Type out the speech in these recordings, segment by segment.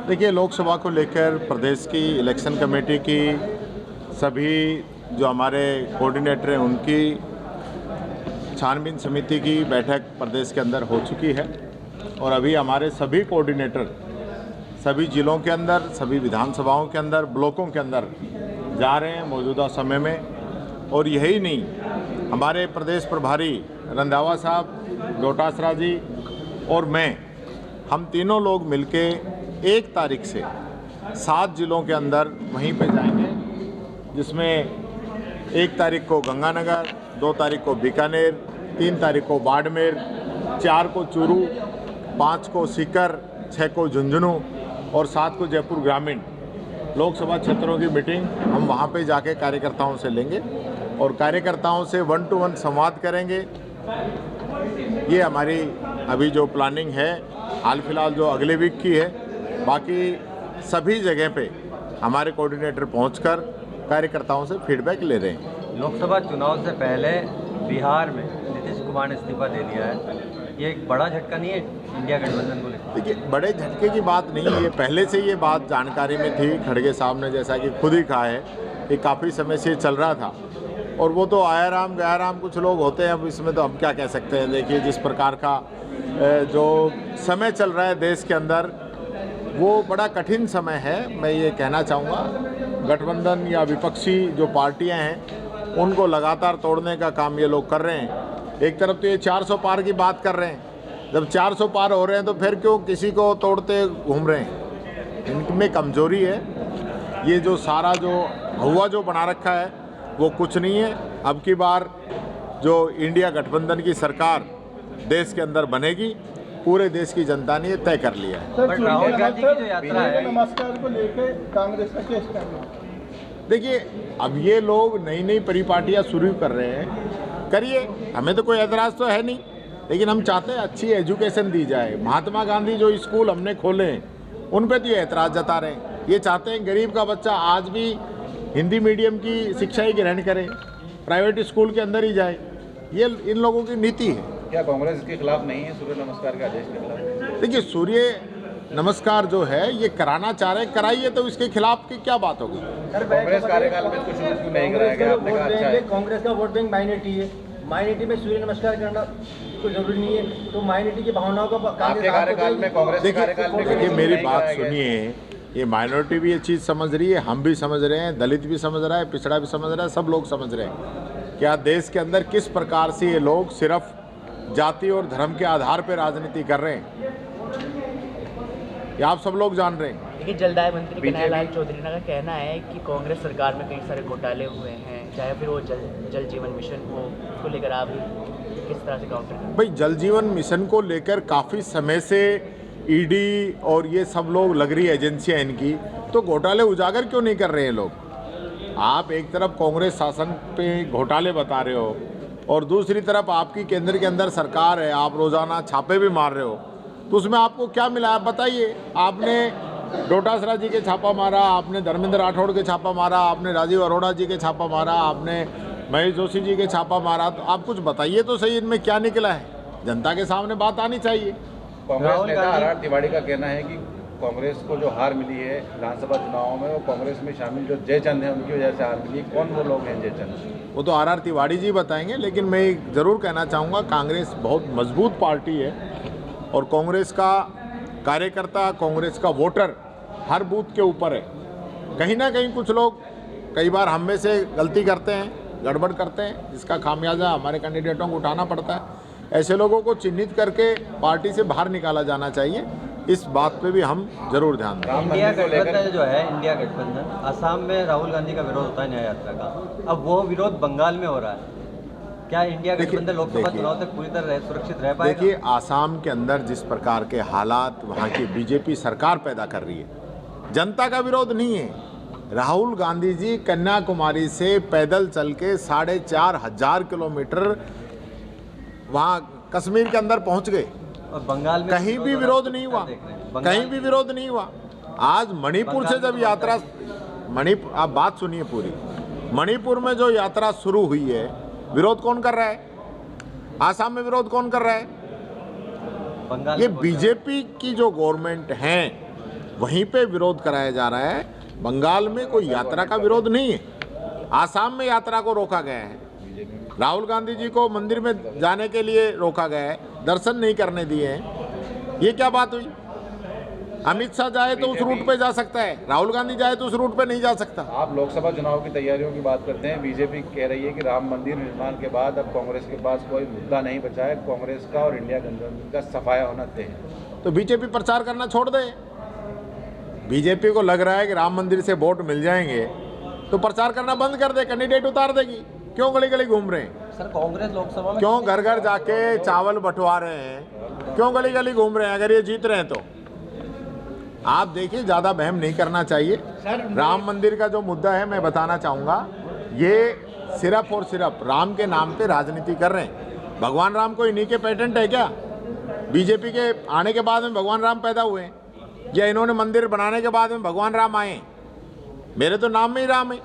देखिए, लोकसभा को लेकर प्रदेश की इलेक्शन कमेटी की सभी जो हमारे कोऑर्डिनेटर हैं उनकी छानबीन समिति की बैठक प्रदेश के अंदर हो चुकी है और अभी हमारे सभी कोऑर्डिनेटर सभी जिलों के अंदर, सभी विधानसभाओं के अंदर, ब्लॉकों के अंदर जा रहे हैं मौजूदा समय में। और यही नहीं, हमारे प्रदेश प्रभारी रंधावा साहब, डोटासरा जी और मैं, हम तीनों लोग मिलके 1 तारीख से 7 जिलों के अंदर वहीं पे जाएंगे, जिसमें 1 तारीख को गंगानगर, 2 तारीख को बीकानेर, 3 तारीख को बाड़मेर, 4 को चूरू, 5 को सीकर, 6 को झुंझुनू और 7 को जयपुर ग्रामीण लोकसभा क्षेत्रों की मीटिंग हम वहाँ पे जाके कार्यकर्ताओं से लेंगे और कार्यकर्ताओं से 1 to 1 संवाद करेंगे। ये हमारी अभी जो प्लानिंग है हाल फिलहाल जो अगले वीक की है। बाकी सभी जगह पे हमारे कोऑर्डिनेटर पहुंचकर कार्यकर्ताओं से फीडबैक ले रहे हैं। लोकसभा चुनाव से पहले बिहार में नीतीश कुमार ने इस्तीफा दे दिया है, ये एक बड़ा झटका नहीं है इंडिया गठबंधन को लेकर? देखिए, बड़े झटके की बात नहीं है, ये पहले से ये बात जानकारी में थी। खड़गे साहब ने जैसा कि खुद ही कहा है कि काफ़ी समय से चल रहा था और वो तो आया राम गया राम कुछ लोग होते हैं, अब इसमें तो हम क्या कह सकते हैं। देखिए, जिस प्रकार का जो समय चल रहा है देश के अंदर, वो बड़ा कठिन समय है। मैं ये कहना चाहूँगा, गठबंधन या विपक्षी जो पार्टियां हैं उनको लगातार तोड़ने का काम ये लोग कर रहे हैं। एक तरफ तो ये 400 पार की बात कर रहे हैं, जब 400 पार हो रहे हैं तो फिर क्यों किसी को तोड़ते घूम रहे हैं? इनमें कमजोरी है। ये जो सारा जो हुआ जो बना रखा है वो कुछ नहीं है। अब की बार जो इंडिया गठबंधन की सरकार देश के अंदर बनेगी, पूरे देश की जनता ने ये तय कर लिया है। बट राहुल गांधी की जो यात्रा है, नमस्कार को लेकर कांग्रेस का क्या स्टैंड है? देखिए, अब ये लोग नई नई परिपाटियाँ शुरू कर रहे हैं, करिए, हमें तो कोई एतराज़ तो है नहीं, लेकिन हम चाहते हैं अच्छी एजुकेशन दी जाए। महात्मा गांधी जो स्कूल हमने खोले हैं उन पे तो ये एतराज़ जता रहे हैं। ये चाहते हैं गरीब का बच्चा आज भी हिंदी मीडियम की शिक्षा ही ग्रहण करे, प्राइवेट स्कूल के अंदर ही जाए। ये इन लोगों की नीति है। क्या कांग्रेस के खिलाफ नहीं है सूर्य नमस्कार के आदेश के खिलाफ? देखिए, सूर्य नमस्कार जो है ये कराना चाह रहे हैं, कराइए, तो इसके खिलाफ की क्या बात होगी? कांग्रेस कार्यकाल में कुछ क्यों नहीं कराया गया? आपने कहा अच्छा है। कांग्रेस का वोट बैंक माइनॉरिटी है, माइनॉरिटी में सूर्य नमस्कार करना कोई जरूरी नहीं है, तो माइनॉरिटी की भावनाओं का आपके कार्यकाल में, कांग्रेस के कार्यकाल में देखिए, मेरी बात सुनिए। ये माइनॉरिटी भी ये चीज़ समझ रही है, हम भी समझ रहे हैं, दलित भी समझ रहा है, पिछड़ा भी समझ रहा है, सब लोग समझ रहे हैं क्या देश के अंदर किस प्रकार से ये लोग सिर्फ जाति और धर्म के आधार पर राजनीति कर रहे हैं, ये आप सब लोग जान रहे हैं। देखिए, जलदाय मंत्री कन्हैयालाल चौधरी का कहना है कि कांग्रेस सरकार में कई सारे घोटाले हुए हैं, चाहे फिर वो जल जीवन मिशन हो, उसको लेकर आप किस तरह से काउंटर करें? भाई, जल जीवन मिशन को लेकर काफ़ी समय से ईडी और ये सब लोग लग रही एजेंसियां इनकी, तो घोटाले उजागर क्यों नहीं कर रहे हैं लोग? आप एक तरफ कांग्रेस शासन पे घोटाले बता रहे हो और दूसरी तरफ आपकी केंद्र के अंदर सरकार है, आप रोज़ाना छापे भी मार रहे हो, तो उसमें आपको क्या मिला आप बताइए। आपने डोटासरा जी के छापा मारा, आपने धर्मेंद्र राठौड़ के छापा मारा, आपने राजीव अरोड़ा जी के छापा मारा, आपने महेश जोशी जी के छापा मारा, तो आप कुछ बताइए तो सही, इनमें क्या निकला है? जनता के सामने बात आनी चाहिए। कांग्रेस नेता आर तिवारी का कहना है कि कांग्रेस को जो हार मिली है विधानसभा चुनाव में, वो कांग्रेस में शामिल जो जयचंद हैं उनकी वजह से हार मिली है। कौन वो लोग हैं जयचंद? वो तो आर तिवारी जी बताएंगे, लेकिन मैं ज़रूर कहना चाहूँगा कांग्रेस बहुत मजबूत पार्टी है और कांग्रेस का कार्यकर्ता, कांग्रेस का वोटर हर बूथ के ऊपर है। कहीं ना कहीं कुछ लोग कई बार हम में से गलती करते हैं, गड़बड़ करते हैं, जिसका खामियाजा हमारे कैंडिडेटों को उठाना पड़ता है। ऐसे लोगों को चिन्हित करके पार्टी से बाहर निकाला जाना चाहिए। इस बात पे भी हम जरूर ध्यान दें। इंडिया गठबंधन जो है, इंडिया गठबंधन, असम में राहुल गांधी का विरोध होता है न्याय यात्रा का, अब वो विरोध बंगाल में हो रहा है। क्या इंडिया गठबंधन लोकसभा चुनाव तक पूरी तरह सुरक्षित रह पाएगा? देखिए, आसाम के अंदर जिस प्रकार के हालात वहाँ की बीजेपी सरकार पैदा कर रही है, जनता का विरोध नहीं है। राहुल गांधी जी कन्याकुमारी से पैदल चल के 4,500 किलोमीटर वहाँ कश्मीर के अंदर पहुँच गए और बंगाल में कहीं भी विरोध नहीं हुआ, कहीं भी विरोध नहीं हुआ। आज मणिपुर से जब यात्रा, आप बात सुनिए पूरी, मणिपुर में जो यात्रा शुरू हुई है, विरोध कौन कर रहा है? आसाम में विरोध कौन कर रहा है? ये बीजेपी की जो गवर्नमेंट है वहीं पे विरोध कराया जा रहा है। बंगाल में कोई यात्रा का विरोध नहीं है, आसाम में यात्रा को रोका गया है। राहुल गांधी जी को मंदिर में जाने के लिए रोका गया है, दर्शन नहीं करने दिए हैं। ये क्या बात हुई? अमित शाह जाए तो उस रूट पे जा सकता है, राहुल गांधी जाए तो उस रूट पे नहीं जा सकता। आप लोकसभा चुनाव की तैयारियों की बात करते हैं, बीजेपी कह रही है कि राम मंदिर निर्माण के बाद अब कांग्रेस के पास कोई मुद्दा नहीं बचा है, कांग्रेस का और इंडिया गठबंधन का सफाया होना तय है। तो बीजेपी प्रचार करना छोड़ दे। बीजेपी को लग रहा है कि राम मंदिर से वोट मिल जाएंगे तो प्रचार करना बंद कर दे, कैंडिडेट उतार देगी। क्यों गली गली घूम रहे हैं? सर कांग्रेस लोकसभा में क्यों घर घर जाके चावल बंटवा रहे हैं? क्यों गली गली घूम रहे हैं? अगर ये जीत रहे हैं तो आप देखिए, ज़्यादा बहम नहीं करना चाहिए। राम मंदिर का जो मुद्दा है, मैं बताना चाहूँगा, ये सिर्फ और सिर्फ राम के नाम पे राजनीति कर रहे हैं। भगवान राम को इन्हीं के पेटेंट है क्या? बीजेपी के आने के बाद में भगवान राम पैदा हुए या इन्होंने मंदिर बनाने के बाद में भगवान राम आए? मेरे तो नाम में ही राम है।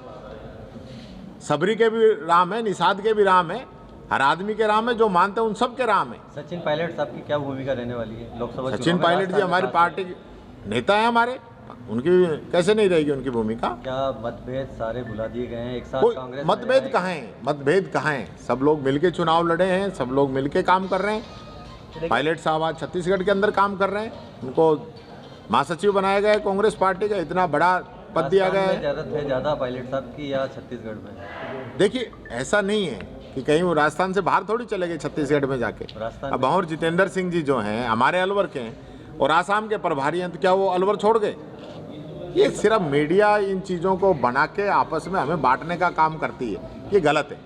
सबरी के भी राम है, निषाद के भी राम है, हर आदमी के राम है, जो मानते हैं उन सब के राम है। सचिन पायलट साहब की क्या भूमिका रहने वाली है लोकसभा? सचिन पायलट जी हमारी पार्टी के नेता है, हमारे, उनकी कैसे नहीं रहेगी उनकी भूमिका? क्या मतभेद सारे भुला दिए गए हैं एक साथ? कोई कांग्रेस मतभेद कहाँ है? मतभेद कहाँ है? सब लोग मिलके चुनाव लड़े हैं, सब लोग मिलके काम कर रहे हैं। पायलट साहब आज छत्तीसगढ़ के अंदर काम कर रहे हैं, उनको महासचिव बनाया गया है कांग्रेस पार्टी का, इतना बड़ा पद दिया गया है। जरूरत है ज़्यादा पायलट साहब की या छत्तीसगढ़ में? देखिए, ऐसा नहीं है कि कहीं वो राजस्थान से बाहर थोड़ी चले गए छत्तीसगढ़ में जाके। राजस्थान अब और जितेंद्र सिंह जी जो हैं हमारे अलवर के हैं और आसाम के प्रभारी हैं, तो क्या वो अलवर छोड़ गए? ये सिर्फ मीडिया इन चीज़ों को बना के आपस में हमें बांटने का काम करती है, ये गलत है।